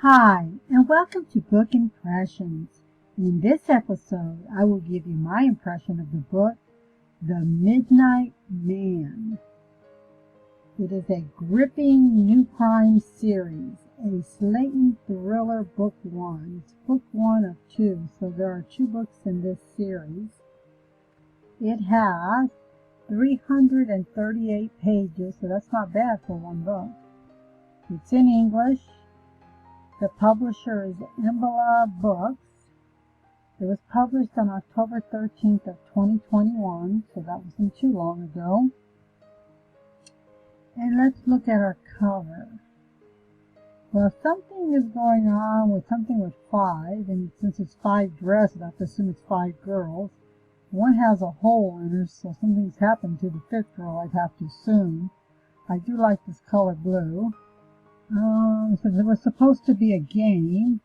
Hi, and welcome to Book Impressions. In this episode, I will give you my impression of the book, The Midnight Man. It is a gripping new crime series, a Slayton thriller book one. It's book one of two, so there are two books in this series. It has 338 pages, so that's not bad for one book. It's in English. The publisher is Embla Books. It was published on October 13th of 2021, so that wasn't too long ago. And let's look at our cover. Well, something is going on with something with five, and since it's five dresses, I have to assume it's five girls. One has a hole in her, so something's happened to the fifth girl, I'd have to assume. I do like this color blue. So it was supposed to be a game.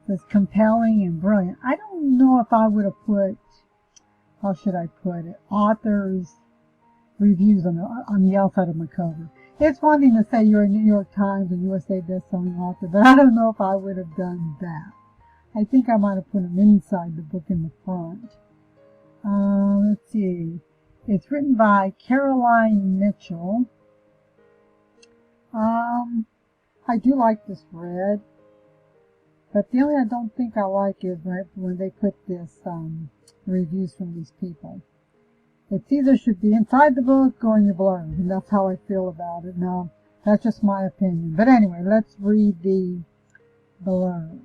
It's compelling and brilliant. I don't know if I would have put, how should I put it, authors' reviews on the outside of my cover. It's one thing to say you're a New York Times and USA best-selling author, but I don't know if I would have done that. I think I might have put them inside the book in the front. Let's see. It's written by Caroline Mitchell. I do like this red, but the only I don't think I like is right when they put this reviews from these people. It either should be inside the book or in your blurb, and that's how I feel about it. Now, that's just my opinion. But anyway, let's read the blurb.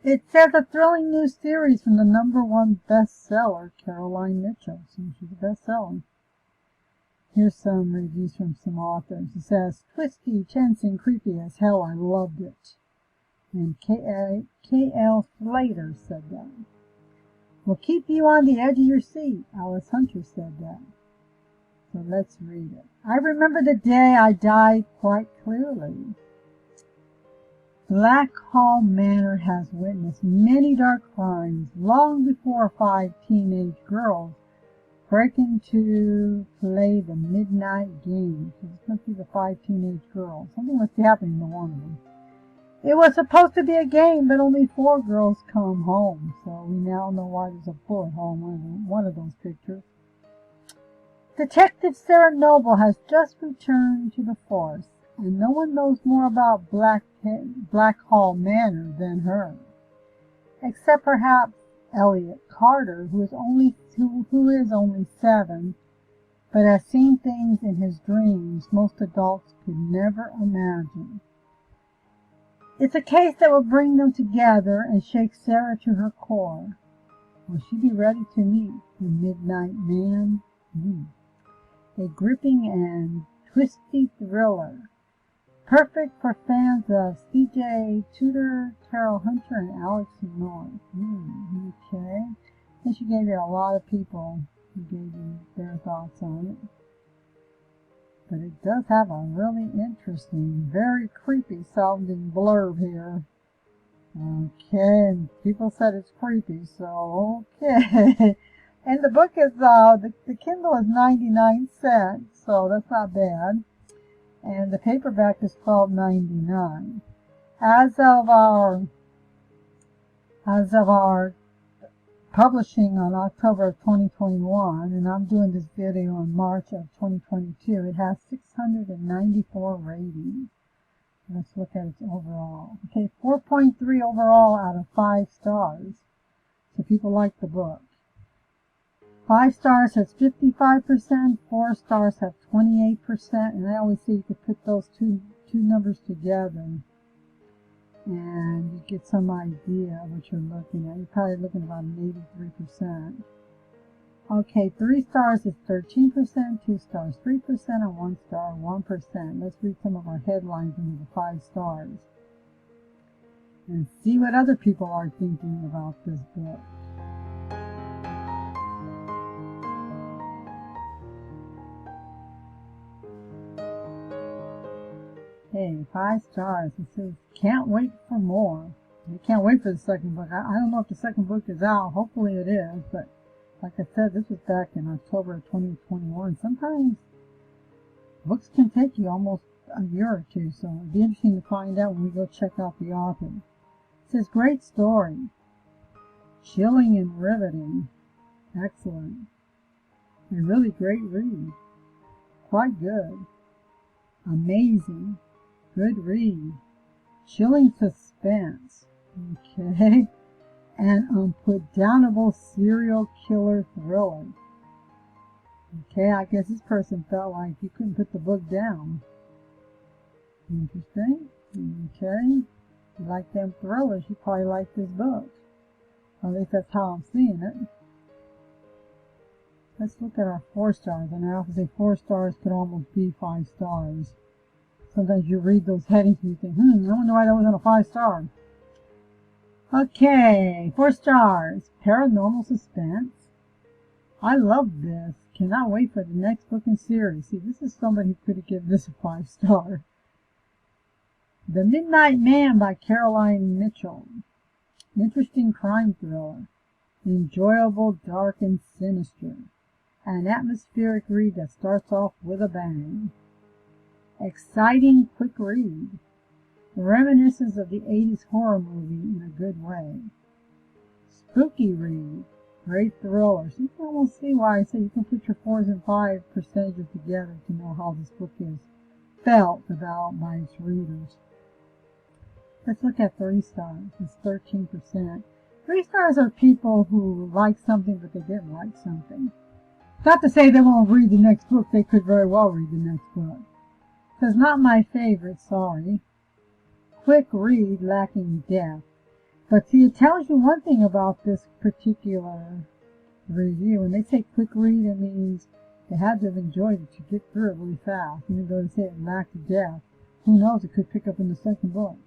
It says a thrilling new series from the #1 bestseller, Caroline Mitchell. So she's a bestseller. Here's some reviews from some authors. It says, twisty, tense, and creepy as hell. I loved it. And K.L. Slater said that. Will keep you on the edge of your seat. Alice Hunter said that. So let's read it. I remember the day I died quite clearly. Black Hall Manor has witnessed many dark crimes long before 5 teenage girls break into play the midnight game. So this must be the 5 teenage girls. Something must be happening to one of them. It was supposed to be a game, but only 4 girls come home. So we now know why there's a bullet hole in one of those pictures. Detective Sarah Noble has just returned to the force, and no one knows more about Black Hall Manor than her. Except perhaps Elliot Carter, who is only 7, but has seen things in his dreams most adults could never imagine. It's a case that will bring them together and shake Sarah to her core. Will she be ready to meet the Midnight Man? A gripping and twisty thriller. Perfect for fans of C.J. Tudor, Carol Hunter, and Alex North. Okay. I think she gave it a lot of people who gave you their thoughts on it. But it does have a really interesting, very creepy sounding blurb here. Okay, and people said it's creepy, so okay. And the book is, the Kindle is 99 cents, so that's not bad. And the paperback is $12.99. As of our publishing on October of 2021, and I'm doing this video in March of 2022, it has 694 ratings. Let's look at its overall. Okay, 4.3 overall out of 5 stars. So people like the book. 5 stars has 55%, 4 stars have 28%, and I always say you could put those two numbers together and you get some idea of what you're looking at. You're probably looking at about an 83%. Okay, 3 stars is 13%, 2 stars 3%, and 1 star 1%. Let's read some of our headlines into the 5 stars and see what other people are thinking about this book. Okay, 5 stars. It says, can't wait for more. I can't wait for the second book. I don't know if the second book is out. Hopefully it is, but like I said, this was back in October of 2021. Sometimes books can take you almost a year or two, so it'd be interesting to find out when we go check out the author. It says, great story. Chilling and riveting. Excellent. A really great read. Quite good. Amazing. Good read. Chilling suspense. Okay. An unputdownable serial killer thriller. Okay, I guess this person felt like you couldn't put the book down. Interesting. Okay. You like them thrillers, you probably like this book. Or at least that's how I'm seeing it. Let's look at our 4 stars. And I often say 4 stars could almost be 5 stars. Sometimes you read those headings and you think, I wonder why that wasn't a 5 star. Okay, 4 stars. Paranormal Suspense. I love this. Cannot wait for the next book in series. See, this is somebody who could have given this a 5 star. The Midnight Man by Caroline Mitchell. Interesting crime thriller. Enjoyable, dark, and sinister. An atmospheric read that starts off with a bang. Exciting, quick read. Reminiscence of the 80s horror movie in a good way. Spooky read. Great thriller. So you can almost see why I say you can put your 4s and 5 percentages together to know how this book is felt about by its readers. Let's look at 3 stars. It's 13%. 3 stars are people who like something but they didn't like something. Not to say they won't read the next book. They could very well read the next book. It's not my favorite, sorry. Quick read, lacking depth. But see, it tells you one thing about this particular review. When they say quick read, it means they had to have enjoyed it to get through it really fast. Even though they say it lacked depth, who knows, it could pick up in the second book.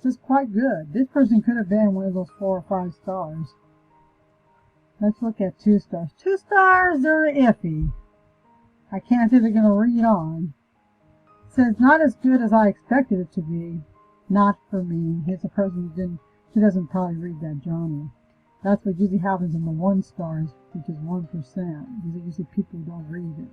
So it's quite good. This person could have been one of those 4 or 5 stars. Let's look at 2 stars. 2 stars are iffy. I can't say they're going to read on. It says, not as good as I expected it to be. Not for me. Here's a person who doesn't probably read that genre. That's what usually happens in the 1 stars, which is 1%. These are usually people who don't read it.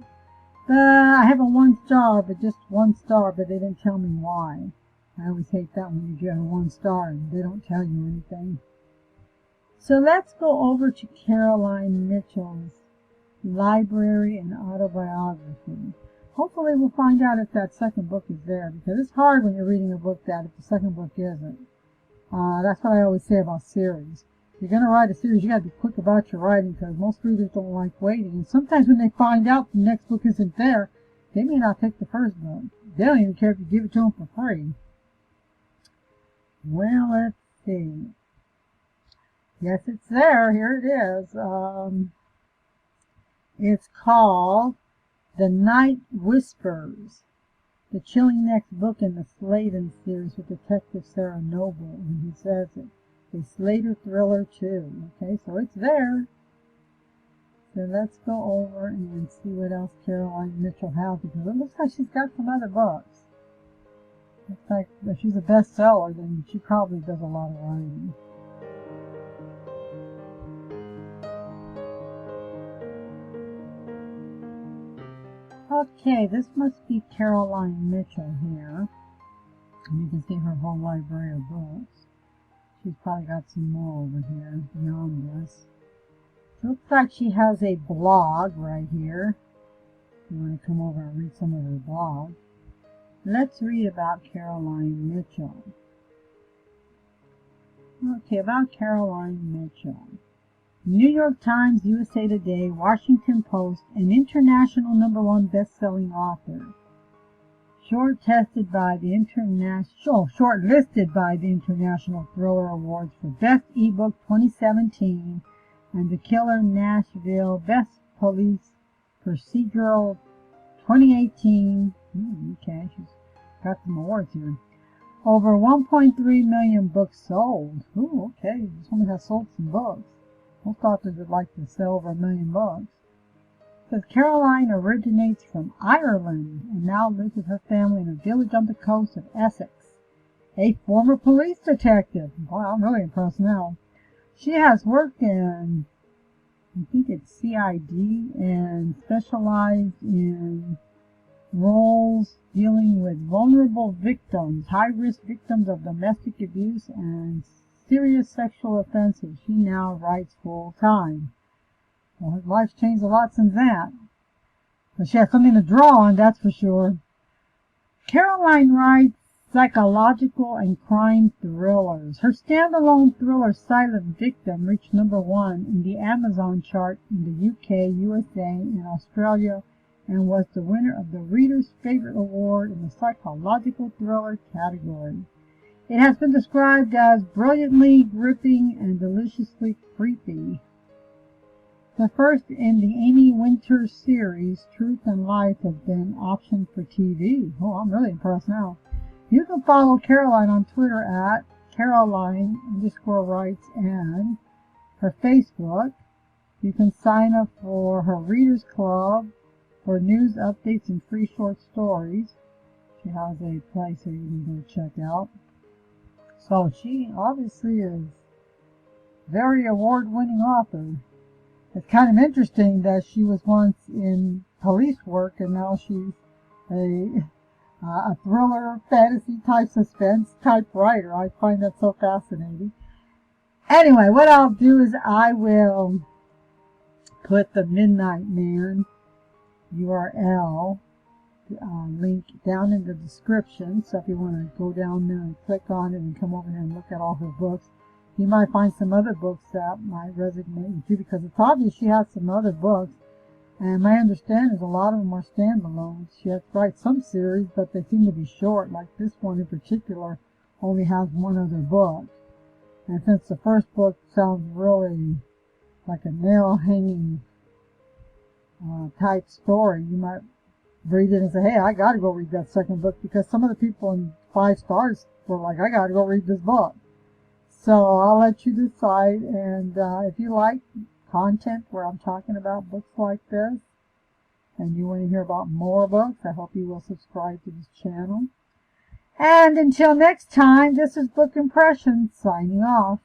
I have a 1 star, but just 1 star, but they didn't tell me why. I always hate that when you get a 1 star and they don't tell you anything. So let's go over to Caroline Mitchell's library and autobiography. Hopefully we'll find out if that second book is there, because it's hard when you're reading a book that if the second book isn't. That's what I always say about series. If you're going to write a series, you got to be quick about your writing, because most readers don't like waiting. And sometimes when they find out the next book isn't there, they may not take the first book. They don't even care if you give it to them for free. Well, let's see. Yes, it's there. Here it is. It's called The Night Whispers, the chilling next book in the Sladen series with Detective Sarah Noble, and he says it's a Slater thriller too. Okay, so it's there. So let's go over and see what else Caroline Mitchell has, because it looks like she's got some other books. Looks like if she's a bestseller, then she probably does a lot of writing. Okay, this must be Caroline Mitchell here. And you can see her whole library of books. She's probably got some more over here beyond this. It looks like she has a blog right here. You want to come over and read some of her blog. Let's read about Caroline Mitchell. Okay, about Caroline Mitchell. New York Times, USA Today, Washington Post, an international #1 best-selling author. Shortlisted by the International Thriller Awards for Best eBook 2017 and the Killer Nashville Best Police Procedural 2018. Okay, she's got some awards here. Over 1.3 million books sold. Ooh, okay, this woman has sold some books. Most authors would like to sell over 1 million books. It says Caroline originates from Ireland and now lives with her family in a village on the coast of Essex. A former police detective. Wow, I'm really impressed now. She has worked in, I think it's CID, and specialized in roles dealing with vulnerable victims, high-risk victims of domestic abuse and serious sexual offenses. She now writes full-time. Well, her life's changed a lot since that. But she has something to draw on, that's for sure. Caroline writes psychological and crime thrillers. Her standalone thriller Silent Victim reached #1 in the Amazon chart in the UK, USA, and Australia, and was the winner of the Reader's Favorite Award in the psychological thriller category. It has been described as brilliantly gripping and deliciously creepy. The first in the Amy Winters series, Truth and Life, has been optioned for TV. Oh, I'm really impressed now. You can follow Caroline on Twitter at Caroline_writes and her Facebook. You can sign up for her Readers Club for news, updates, and free short stories. She has a place that you can go check out. So she obviously is a very award-winning author. It's kind of interesting that she was once in police work and now she's a thriller, fantasy type, suspense type writer. I find that so fascinating. Anyway, what I'll do is I will put the Midnight Man URL link down in the description. So if you want to go down there and click on it and come over here and look at all her books, you might find some other books that might resonate with you, because it's obvious she has some other books. And my understanding is a lot of them are standalones. She has to write some series, but they seem to be short. Like this one in particular only has one other book. And since the first book sounds really like a nail-hanging type story, you might read it and say, hey, I got to go read that second book, because some of the people in 5 stars were like, I got to go read this book. So I'll let you decide. And if you like content where I'm talking about books like this, and you want to hear about more books, I hope you will subscribe to this channel. And until next time, this is Book Impressions signing off.